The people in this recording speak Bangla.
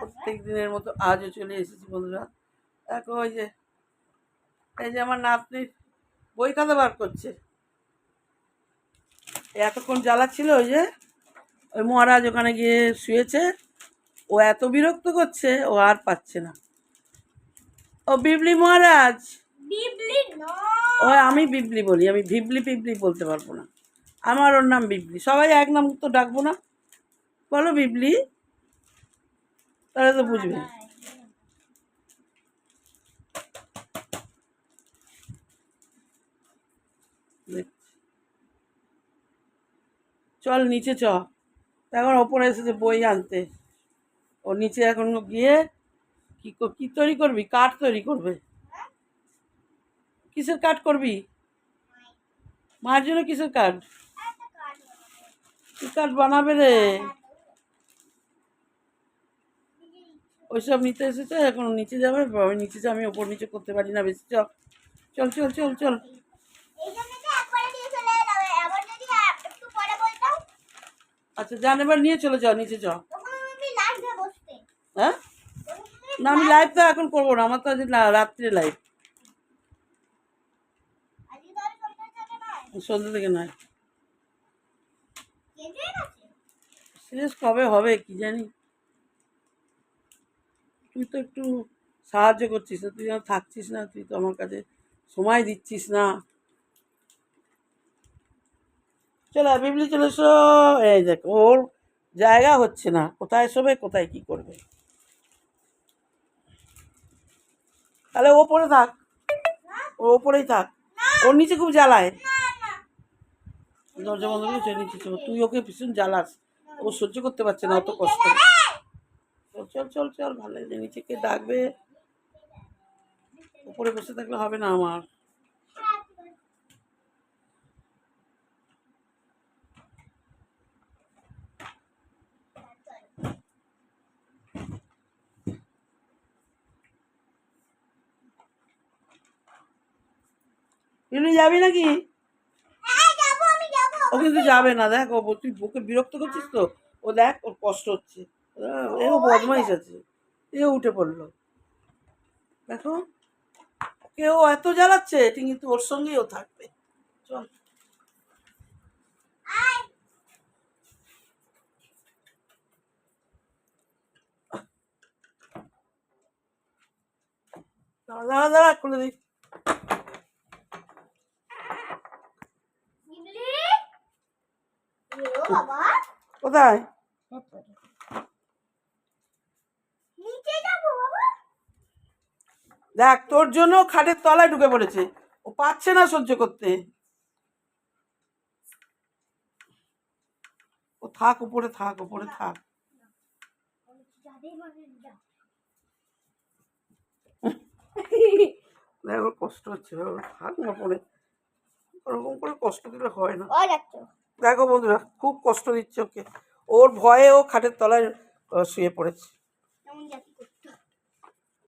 প্রত্যেক দিনের মতো আজও চলে এসেছি বন্ধুরা। দেখো ওই যে এই যে আমার নাতনির বই খাতা বার করছে। এতক্ষণ জ্বালাচ্ছিল ওই যে ওই মহারাজ ওখানে গিয়ে শুয়েছে, ও এত বিরক্ত করছে ও আর পাচ্ছে না। ও বিবলি মহারাজ, ওই আমি বিবলি বলি, আমি ভিবলি পিবলি বলতে পারবো না। আমার ওর নাম বিবলি, সবাই এক নাম তো ডাকবো না, বলো বিবলি, তাহলে তো বুঝবে। চল নিচে চ, এখন ওপরে এসেছে বই আনতে। ও নিচে এখন গিয়ে কি তৈরি করবি? কাঠ তৈরি করবে। কিসের কাঠ করবি? মায়ের জন্য কিসের কাঠ? কি কাঠ বানাবে রে? ওইসব নিতে এসেছে, এখন নিচে যাবে। নিচে যা, আমি ওপর নিচে করতে পারি না বেশি। চল চল চল চল চল। আচ্ছা যান, এবার নিয়ে চলে যাও, নিচে যাও। হ্যাঁ না, আমি লাইভ তো এখন করবো না, আমার তো আজ রাত্রে লাইভ, সন্ধ্যে থেকে নয়। শেষ কবে হবে কি জানি। তুই তো একটু সাহায্য করছিস না, তুই যেন থাকছিস না, তুই তো আমার কাছে সময় দিচ্ছিস না। চলো বিবলি চলে এসো। এই দেখ ওর জায়গা হচ্ছে না, কোথায় শোবে কোথায় কি করবে। তাহলে ও পরে থাক, ও ওপরেই থাক, ওর নিচে খুব জ্বালায়। দরজা বন্ধ করে চলে নিচে চলো, তুই ওকে ভীষণ জ্বালাস, ও সহ্য করতে পারছে না অত কষ্ট। চল চল চল চল, ভালো লাগছে। নিচে কে ডাকবে, উপরে বসে থাকলে হবে না আমার। তুই যাবি নাকি? ও কিন্তু যাবে না, দেখ ও, তুই ওকে বিরক্ত করছিস তো। ও দেখ ওর কষ্ট হচ্ছে, এও বদমাইশ আছে, এও উঠে পড়লো। দেখো ওকে ও এত জ্বালাচ্ছে, কিন্তু ওর সঙ্গেই ও থাকবে। চল দাঁড়া দাঁড়া দাঁড়া, খুলে দিই। কোথায়? দেখ তোর জন্য খাটের তলায় ঢুকে পড়েছে, ও পাচ্ছে না সহ্য করতে। ও থাক, উপরে থাক, উপরে থাক। দেখ ওর কষ্ট হচ্ছে, থাক না পড়ে, ওরকম করে কষ্ট দিলে হয় না। দেখো বন্ধুরা খুব কষ্ট দিচ্ছে ওকে, ওর ভয়ে ও খাটের তলায় শুয়ে পড়েছে।